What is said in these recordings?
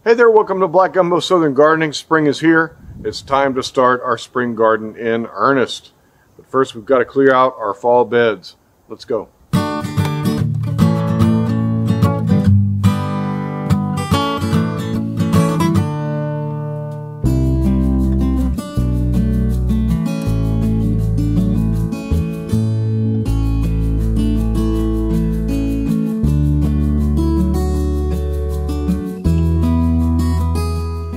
Hey there, welcome to Black Gumbo Southern Gardening. Spring is here. It's time to start our spring garden in earnest. But first we've got to clear out our fall beds. Let's go.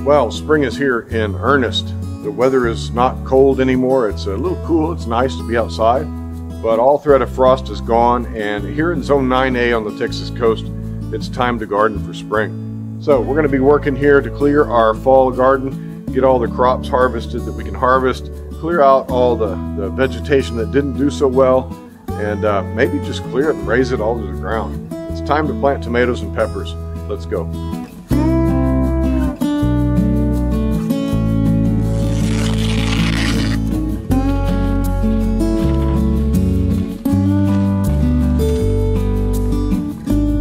Well, spring is here in earnest. The weather is not cold anymore. It's a little cool. It's nice to be outside, but all threat of frost is gone, and here in Zone 9A on the Texas coast, it's time to garden for spring. So we're going to be working here to clear our fall garden, get all the crops harvested that we can harvest, clear out all the vegetation that didn't do so well, and maybe just clear it and raise it all to the ground. It's time to plant tomatoes and peppers. Let's go.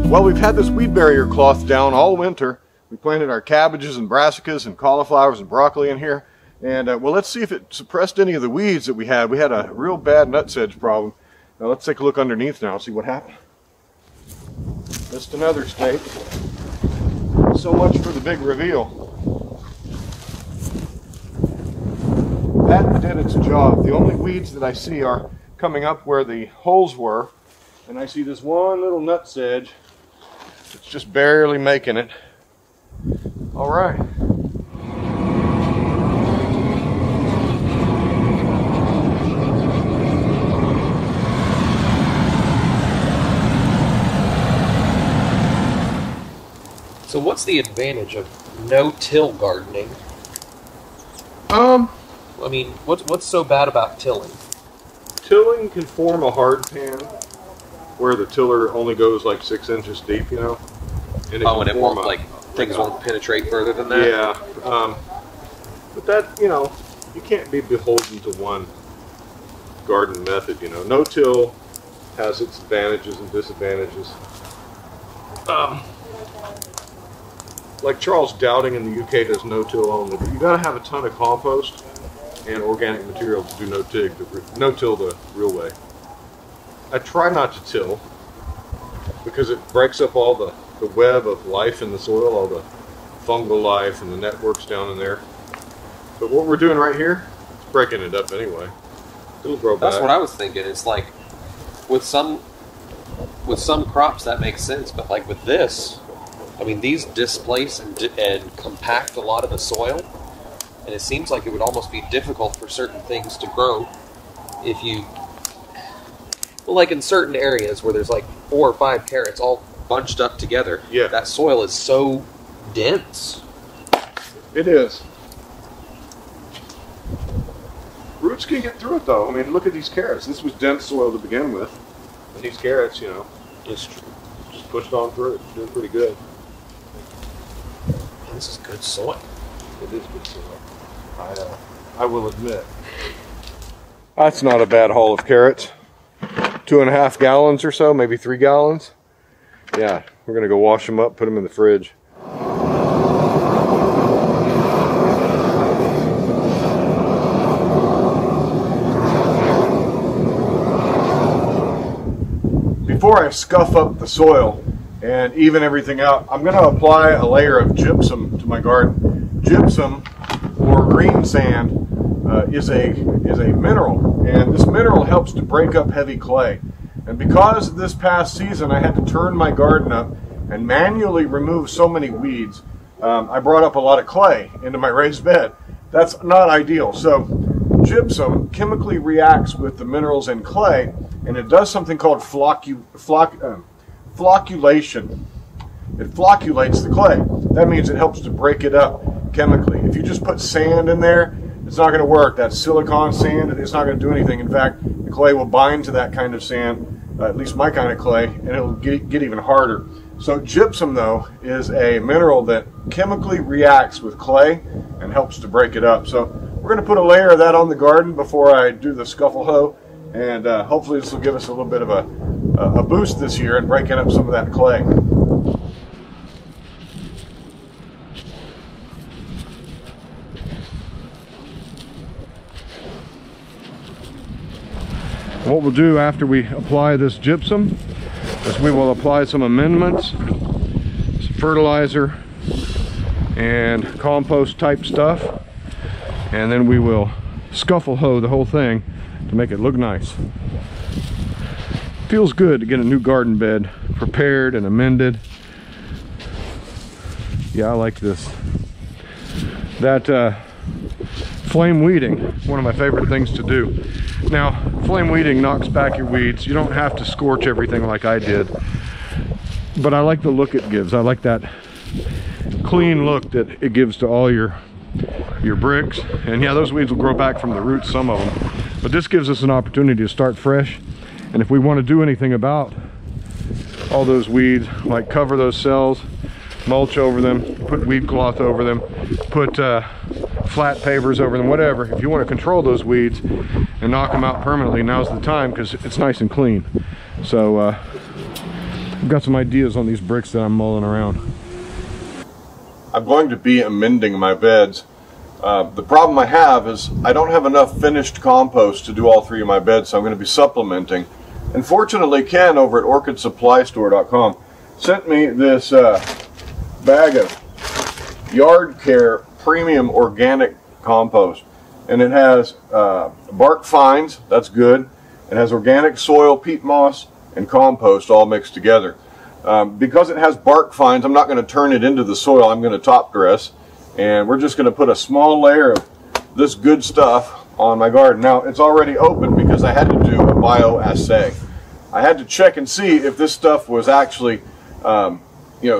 Well, we've had this weed barrier cloth down all winter. We planted our cabbages and brassicas and cauliflowers and broccoli in here. And well, let's see if it suppressed any of the weeds that we had. We had a real bad nutsedge problem. Now let's take a look underneath now and see what happened. Just another stake. So much for the big reveal. That did its job. The only weeds that I see are coming up where the holes were. And I see this one little nutsedge. It's just barely making it. All right. So what's the advantage of no-till gardening? I mean, what's so bad about tilling? Tilling can form a hard pan where the tiller only goes like 6 inches deep, you know. And it won't, like, things won't penetrate further than that? Yeah. But that, you know, you can't be beholden to one garden method, you know. No-till has its advantages and disadvantages. Like Charles Dowding in the UK does no-till only, but you gotta have a ton of compost and organic material to do no-till the real way. I try not to till because it breaks up all the web of life in the soil, all the fungal life and the networks down in there. But what we're doing right here, it's breaking it up anyway. It'll grow back. That's what I was thinking. It's like with some crops that makes sense, but like with this, I mean, these displace and compact a lot of the soil, and it seems like it would almost be difficult for certain things to grow if you, well, like in certain areas where there's like 4 or 5 carrots all bunched up together. Yeah. That soil is so dense. It is. Roots can get through it though. I mean, look at these carrots. This was dense soil to begin with. And these carrots, you know, just pushed on through it. Doing pretty good. This is good soil. It is good soil. I will admit. That's not a bad haul of carrots. 2.5 gallons or so, maybe 3 gallons. Yeah, we're gonna go wash them up, put them in the fridge. Before I scuff up the soil and even everything out, I'm gonna apply a layer of gypsum to my garden. Gypsum, or green sand, is a mineral, and this mineral helps to break up heavy clay. And because this past season I had to turn my garden up and manually remove so many weeds, I brought up a lot of clay into my raised bed. That's not ideal. So gypsum chemically reacts with the minerals in clay, and it does something called flocculation. It flocculates the clay. That means it helps to break it up chemically. If you just put sand in there, it's not going to work. That's silicon sand. It's not going to do anything. In fact, the clay will bind to that kind of sand, at least my kind of clay, and it'll get even harder. So gypsum, though, is a mineral that chemically reacts with clay and helps to break it up. So we're going to put a layer of that on the garden before I do the scuffle hoe, and hopefully this will give us a little bit of a boost this year in breaking up some of that clay. What we'll do after we apply this gypsum is we will apply some amendments, some fertilizer and compost type stuff, and then we will scuffle hoe the whole thing to make it look nice. Feels good to get a new garden bed prepared and amended. Yeah, I like this. That flame weeding, one of my favorite things to do. Now, flame weeding knocks back your weeds. You don't have to scorch everything like I did, but I like the look it gives. I like that clean look that it gives to all your bricks. And yeah, those weeds will grow back from the roots, some of them, but this gives us an opportunity to start fresh. And if we want to do anything about all those weeds, like cover those cells, mulch over them, put weed cloth over them, put flat pavers over them, whatever, if you want to control those weeds and knock them out permanently, now's the time, because it's nice and clean. So I've got some ideas on these bricks that I'm mulling around. I'm going to be amending my beds. The problem I have is I don't have enough finished compost to do all 3 of my beds, so I'm going to be supplementing. And fortunately, Ken over at orchidsupply.com sent me this bag of Yard Care premium organic compost, and it has bark fines, that's good. It has organic soil, peat moss, and compost all mixed together. Because it has bark fines, I'm not going to turn it into the soil. I'm going to top dress, and we're just going to put a small layer of this good stuff on my garden. Now, it's already open because I had to do a bioassay. I had to check and see if this stuff was actually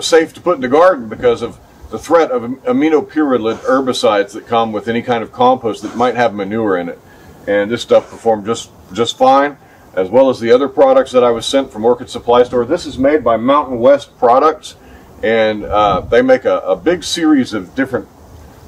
safe to put in the garden because of the threat of aminopyrrolid herbicides that come with any kind of compost that might have manure in it. And this stuff performed just fine, as well as the other products that I was sent from Orchid Supply Store. This is made by Mountain West Products, and they make a big series of different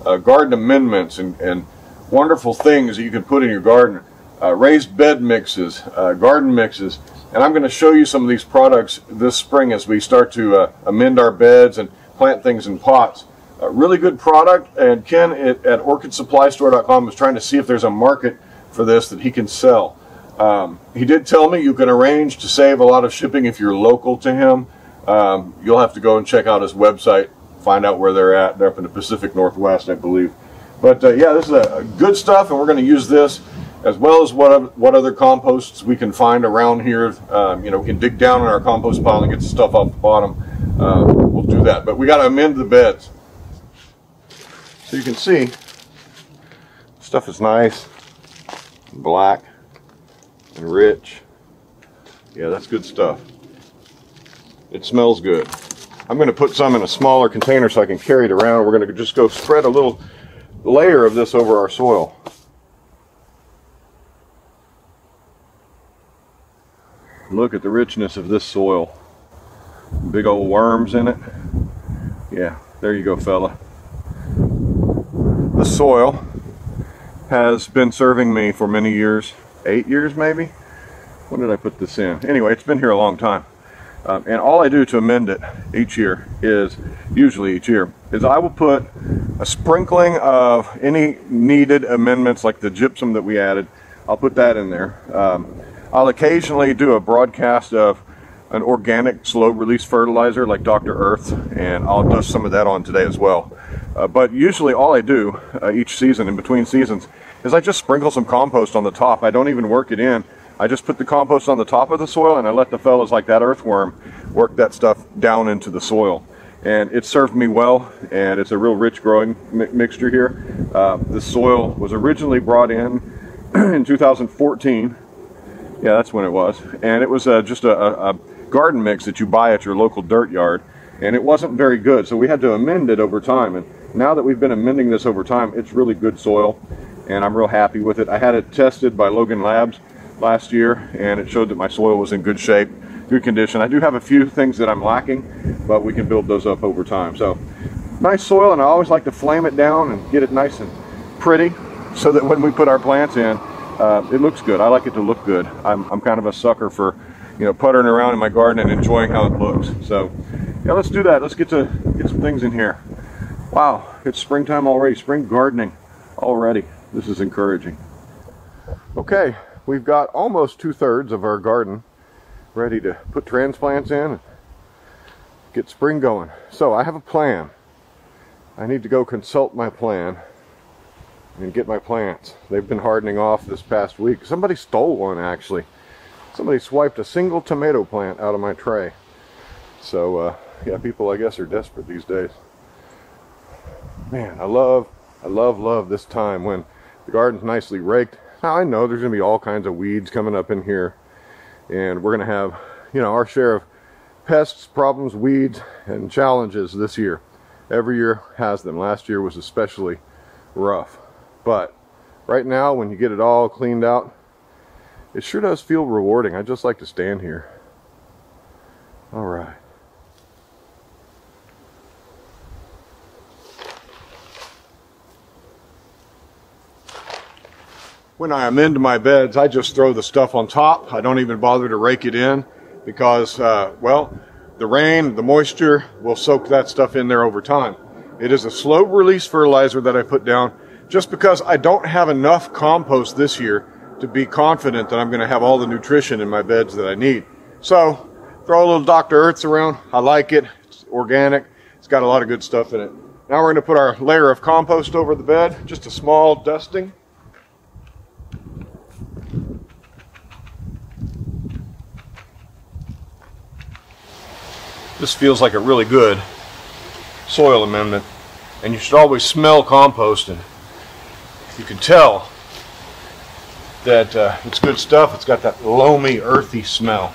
garden amendments and wonderful things that you can put in your garden. Raised bed mixes, garden mixes, and I'm going to show you some of these products this spring as we start to amend our beds and plant things in pots. A really good product, and Ken at orchidsupply.com is trying to see if there's a market for this that he can sell. He did tell me you can arrange to save a lot of shipping if you're local to him. You'll have to go and check out his website, find out where they're at. They're up in the Pacific Northwest, I believe. But yeah, this is a good stuff, and we're going to use this as well as what other composts we can find around here. We can dig down in our compost pile and get the stuff off the bottom. We'll do that, but we got to amend the beds. So you can see, stuff is nice, black, and rich. Yeah, that's good stuff. It smells good. I'm going to put some in a smaller container so I can carry it around. We're going to just go spread a little layer of this over our soil. Look at the richness of this soil. Big old worms in it. Yeah, there you go, fella. The soil has been serving me for many years. 8 years maybe? When did I put this in? Anyway, it's been here a long time. And all I do to amend it usually each year, is I will put a sprinkling of any needed amendments like the gypsum that we added. I'll put that in there. I'll occasionally do a broadcast of an organic slow release fertilizer like Dr. Earth, and I'll dust some of that on today as well. But usually all I do each season, in between seasons, is I just sprinkle some compost on the top. I don't even work it in. I just put the compost on the top of the soil, and I let the fellows like that earthworm work that stuff down into the soil. And it served me well, and it's a real rich growing mixture here. The soil was originally brought in 2014. Yeah, that's when it was. And it was just a garden mix that you buy at your local dirt yard, and it wasn't very good, so we had to amend it over time. And now that we've been amending this over time, it's really good soil, and I'm real happy with it. I had it tested by Logan Labs last year, and it showed that my soil was in good shape, good condition. I do have a few things that I'm lacking, but we can build those up over time. So nice soil, and I always like to flame it down and get it nice and pretty so that when we put our plants in, it looks good. I like it to look good. I'm kind of a sucker for, puttering around in my garden and enjoying how it looks. So yeah, let's do that. Let's get some things in here. Wow, it's springtime already. Spring gardening already. This is encouraging. Okay, we've got almost 2/3 of our garden ready to put transplants in and get spring going. So I have a plan. I need to go consult my plan and get my plants. They've been hardening off this past week. Somebody stole one, actually. Somebody swiped a single tomato plant out of my tray. So yeah, people I guess are desperate these days. Man, I love this time when the garden's nicely raked. Now I know there's gonna be all kinds of weeds coming up in here, and we're gonna have, you know, our share of pests, problems, weeds, and challenges this year. Every year has them. Last year was especially rough. But right now, when you get it all cleaned out, it sure does feel rewarding. I just like to stand here. All right. When I amend my beds, I just throw the stuff on top. I don't even bother to rake it in because, well, the rain, the moisture will soak that stuff in there over time. It is a slow release fertilizer that I put down just because I don't have enough compost this year to be confident that I'm going to have all the nutrition in my beds that I need. So throw a little Dr. Earths around. I like it. It's organic. It's got a lot of good stuff in it. Now we're going to put our layer of compost over the bed, just a small dusting. This feels like a really good soil amendment, and you should always smell compost, and you can tell that it's good stuff. It's got that loamy, earthy smell.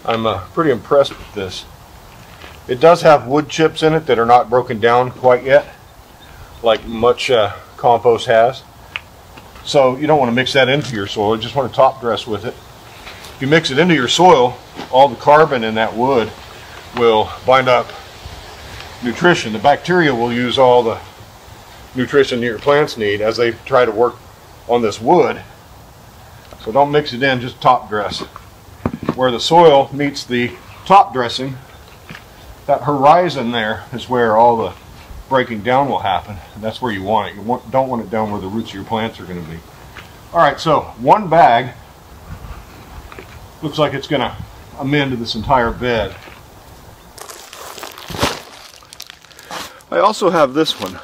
I'm pretty impressed with this. It does have wood chips in it that are not broken down quite yet, like much compost has. So you don't want to mix that into your soil. You just want to top dress with it. If you mix it into your soil, all the carbon in that wood will bind up nutrition. The bacteria will use all the nutrition your plants need as they try to work on this wood. So don't mix it in, just top dress. Where the soil meets the top dressing, that horizon there is where all the breaking down will happen. And that's where you want it. You don't want it down where the roots of your plants are going to be. Alright, so one bag looks like it's going to amend this entire bed. I also have this one.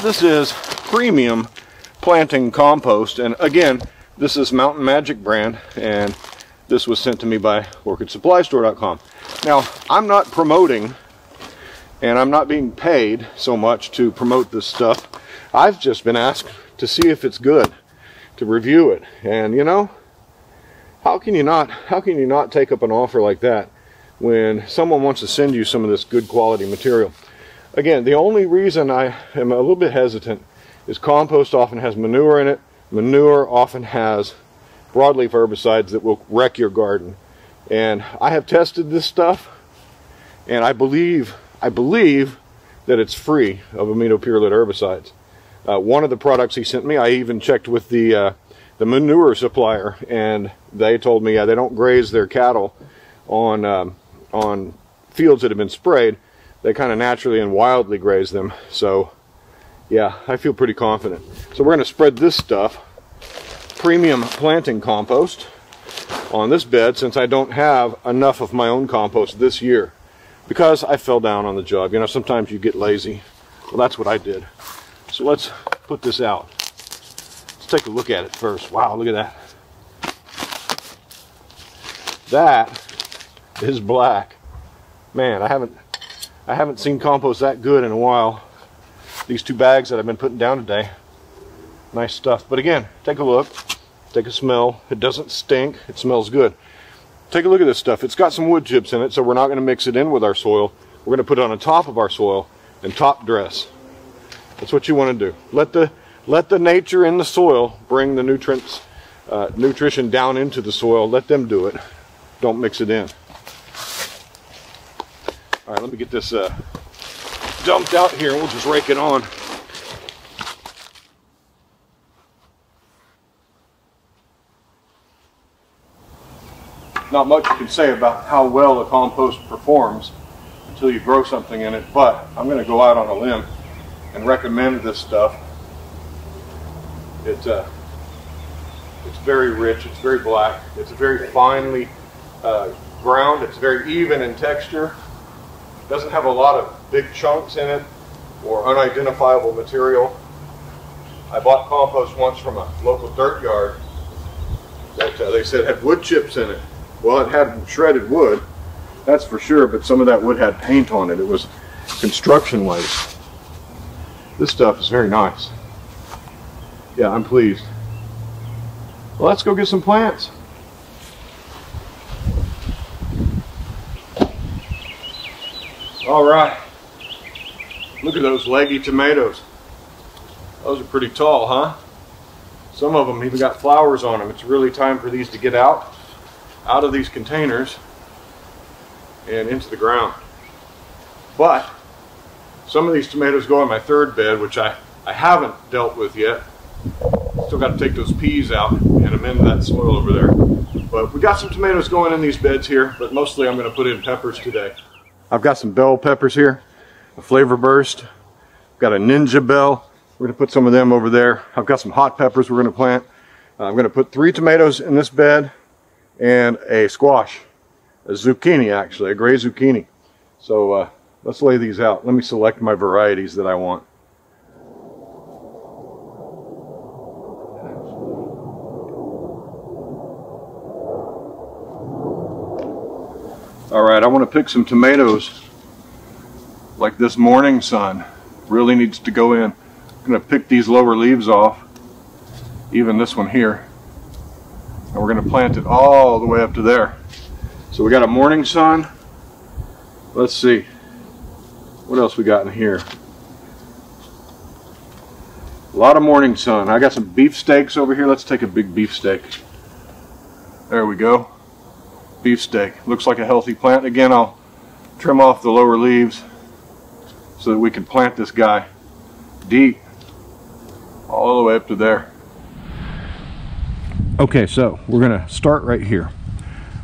This is premium planting compost, and again, this is Mountain Magic brand, and this was sent to me by OrchidSupplyStore.com. Now, I'm not promoting, and I'm not being paid so much to promote this stuff. I've just been asked to see if it's good, to review it, and you know, how can you not take up an offer like that when someone wants to send you some of this good quality material? Again, the only reason I am a little bit hesitant is compost often has manure in it. Manure often has broadleaf herbicides that will wreck your garden. And I have tested this stuff, and I believe that it's free of aminopyrrolate herbicides. One of the products he sent me, I even checked with the manure supplier, and they told me, yeah, they don't graze their cattle on fields that have been sprayed. They kind of naturally and wildly graze them. So yeah, I feel pretty confident. So we're going to spread this stuff, premium planting compost, on this bed since I don't have enough of my own compost this year because I fell down on the job. You know, sometimes you get lazy. Well, that's what I did. So let's put this out. Let's take a look at it first. Wow, look at that. That is black. Man, I haven't seen compost that good in a while. These two bags that I've been putting down today, nice stuff. But again, take a look, take a smell. It doesn't stink, it smells good. Take a look at this stuff. It's got some wood chips in it, so we're not going to mix it in with our soil. We're going to put it on the top of our soil and top dress. That's what you want to do. Let the nature in the soil bring the nutrition down into the soil. Let them do it. Don't mix it in. All right, let me get this dumped out here, and we'll just rake it on. Not much you can say about how well a compost performs until you grow something in it, but I'm going to go out on a limb and recommend this stuff It's very rich, it's very black, it's very finely ground, it's very even in texture. Doesn't have a lot of big chunks in it or unidentifiable material. I bought compost once from a local dirt yard that they said had wood chips in it. Well, it had shredded wood, that's for sure, but some of that wood had paint on it. It was construction waste. This stuff is very nice. Yeah, I'm pleased. Well, let's go get some plants. All right. Look at those leggy tomatoes. Those are pretty tall, huh? Some of them even got flowers on them. It's really time for these to get out of these containers and into the ground. But some of these tomatoes go in my third bed, which I haven't dealt with yet. Still got to take those peas out and amend that soil over there. But we got some tomatoes going in these beds here, but mostly I'm going to put in peppers today. I've got some bell peppers here, a flavor burst. I've got a ninja bell. We're going to put some of them over there. I've got some hot peppers we're going to plant. I'm going to put 3 tomatoes in this bed and a squash, a zucchini actually, a gray zucchini. So let's lay these out. Let me select my varieties that I want. All right, I want to pick some tomatoes like this morning sun. Really needs to go in. I'm going to pick these lower leaves off, even this one here, and we're going to plant it all the way up to there. So we got a morning sun. Let's see what else we got in here. A lot of morning sun. I got some beef steaks over here. Let's take a big beef steak. There we go. Beef steak. Looks like a healthy plant. Again, I'll trim off the lower leaves so that we can plant this guy deep all the way up to there. Okay, so we're going to start right here.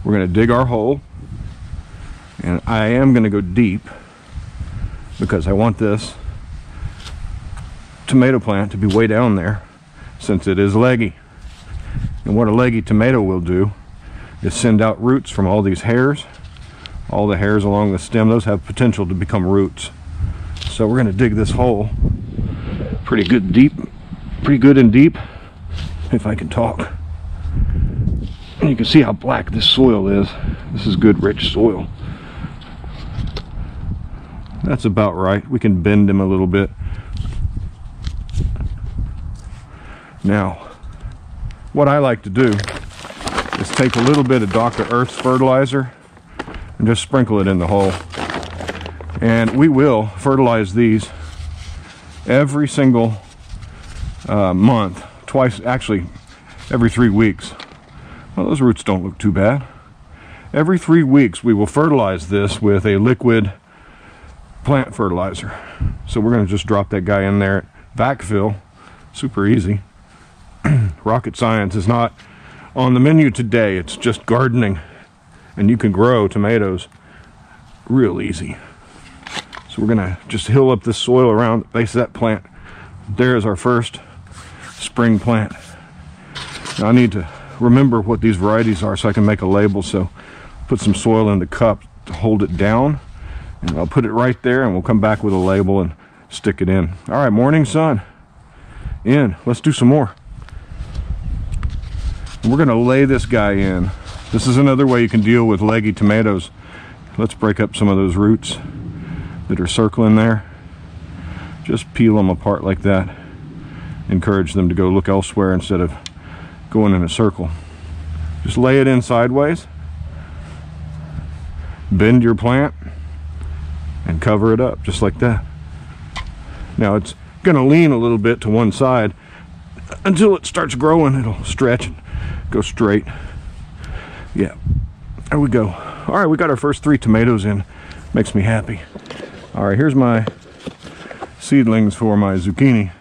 We're going to dig our hole, and I am going to go deep because I want this tomato plant to be way down there since it is leggy. And what a leggy tomato will do is send out roots from all these hairs. All the hairs along the stem, those have potential to become roots. So we're going to dig this hole pretty good and deep, if I can talk. And you can see how black this soil is. This is good, rich soil. That's about right. We can bend them a little bit. Now, what I like to do is take a little bit of Dr. Earth's fertilizer and just sprinkle it in the hole. And we will fertilize these every single month, twice, actually every 3 weeks. Well, those roots don't look too bad. Every 3 weeks we will fertilize this with a liquid plant fertilizer. So we're going to just drop that guy in there, vac fill, super easy. Rocket science is not on the menu today. It's just gardening, and you can grow tomatoes real easy. So we're gonna just hill up this soil around the base of that plant. There's our first spring plant. Now I need to remember what these varieties are so I can make a label. So put some soil in the cup to hold it down, and I'll put it right there, and we'll come back with a label and stick it in. All right, morning sun in. Let's do some more. We're gonna lay this guy in. This is another way you can deal with leggy tomatoes. Let's break up some of those roots that are circling there. Just peel them apart like that. Encourage them to go look elsewhere instead of going in a circle. Just lay it in sideways. Bend your plant and cover it up just like that. Now it's gonna lean a little bit to one side until it starts growing. It'll stretch and go straight. Yeah, there we go. All right, we got our first 3 tomatoes in. Makes me happy. All right, here's my seedlings for my zucchini.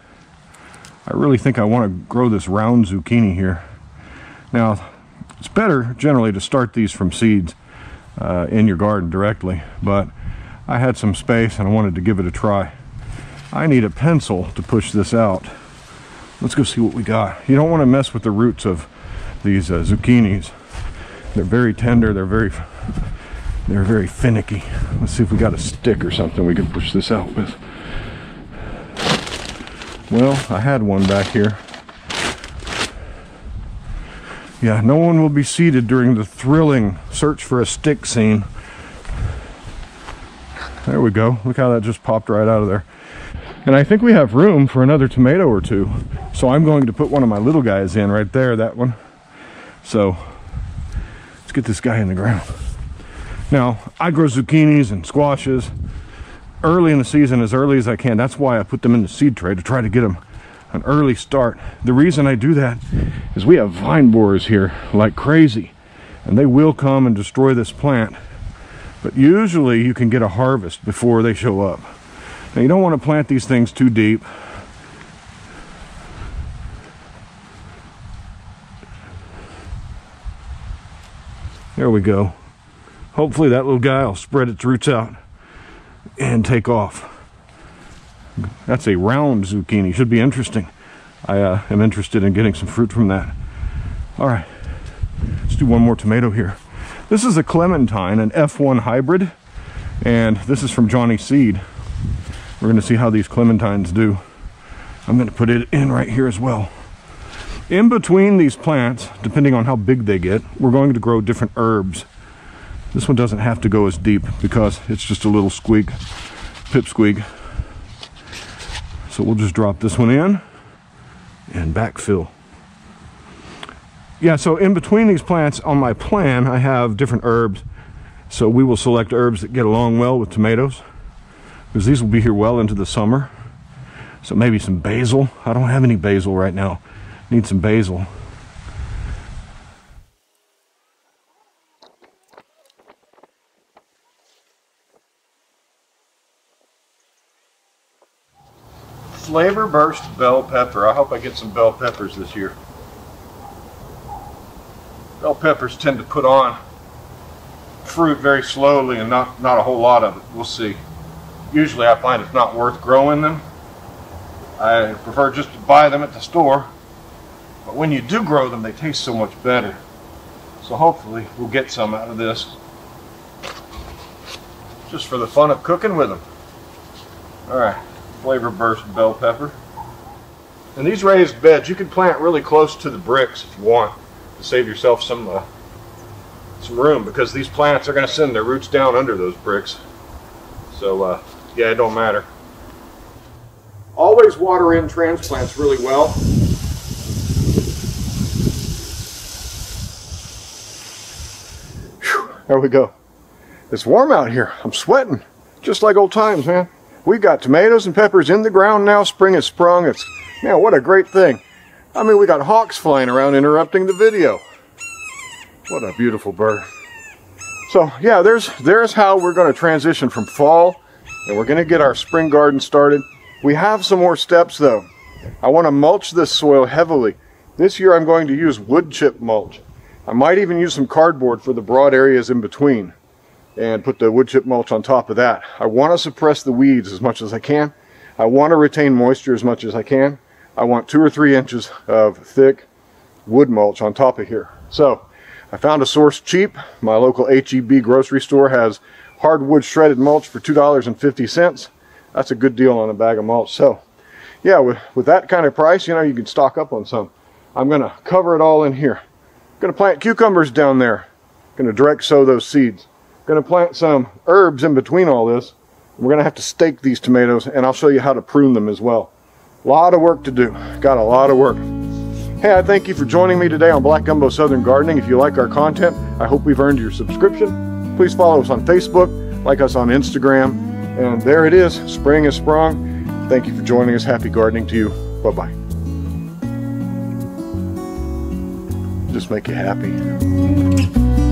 I really think I want to grow this round zucchini here. Now, it's better generally to start these from seeds in your garden directly, but I had some space and I wanted to give it a try. I need a pencil to push this out. Let's go see what we got. You don't want to mess with the roots of these zucchinis. They're very tender. They're very finicky. Let's see if we got a stick or something we can push this out with. Well, I had one back here. Yeah, no one will be seated during the thrilling search for a stick scene. There we go. Look how that just popped right out of there. And I think we have room for another tomato or two. So I'm going to put one of my little guys in right there, that one. So let's get this guy in the ground. Now, I grow zucchinis and squashes early in the season, as early as I can. That's why I put them in the seed tray, to try to get them an early start. The reason I do that is we have vine borers here like crazy, and they will come and destroy this plant. But usually you can get a harvest before they show up. Now, you don't want to plant these things too deep. There we go. Hopefully that little guy will spread its roots out and take off. That's a round zucchini. Should be interesting. I am interested in getting some fruit from that. All right, let's do one more tomato here. This is a clementine, an F1 hybrid, and this is from Johnny's Seed. We're going to see how these clementines do. I'm going to put it in right here as well. In between these plants, depending on how big they get, we're going to grow different herbs. This one doesn't have to go as deep because it's just a little squeak, pipsqueak. So we'll just drop this one in and backfill. Yeah, so in between these plants on my plan, I have different herbs. So we will select herbs that get along well with tomatoes, because these will be here well into the summer. So maybe some basil. I don't have any basil right now. Need some basil. Flavor burst bell pepper. I hope I get some bell peppers this year. Bell peppers tend to put on fruit very slowly and not a whole lot of it. We'll see. Usually I find it's not worth growing them. I prefer just to buy them at the store. But when you do grow them, they taste so much better. So hopefully we'll get some out of this, just for the fun of cooking with them. All right, flavor burst bell pepper. And these raised beds, you can plant really close to the bricks if you want, to save yourself some room, because these plants are going to send their roots down under those bricks. So yeah, it don't matter. Always water in transplants really well. There we go. It's warm out here. I'm sweating. Just like old times, man. We've got tomatoes and peppers in the ground now. Spring has sprung. It's, man, what a great thing. I mean, we got hawks flying around interrupting the video. What a beautiful bird. So, yeah, there's how we're going to transition from fall, and we're going to get our spring garden started. We have some more steps, though. I want to mulch this soil heavily. This year I'm going to use wood chip mulch. I might even use some cardboard for the broad areas in between and put the wood chip mulch on top of that. I want to suppress the weeds as much as I can. I want to retain moisture as much as I can. I want 2 or 3 inches of thick wood mulch on top of here. So I found a source cheap. My local H-E-B grocery store has hardwood shredded mulch for $2.50. That's a good deal on a bag of mulch. So yeah, with that kind of price, you know, you can stock up on some. I'm going to cover it all in here. Going to plant cucumbers down there. Going to direct sow those seeds. Going to plant some herbs in between all this. We're going to have to stake these tomatoes, and I'll show you how to prune them as well. A lot of work to do. Got a lot of work. Hey, I thank you for joining me today on Black Gumbo Southern Gardening. If you like our content, I hope we've earned your subscription. Please follow us on Facebook, like us on Instagram, and there it is. Spring has sprung. Thank you for joining us. Happy gardening to you. Bye-bye. Just make you happy.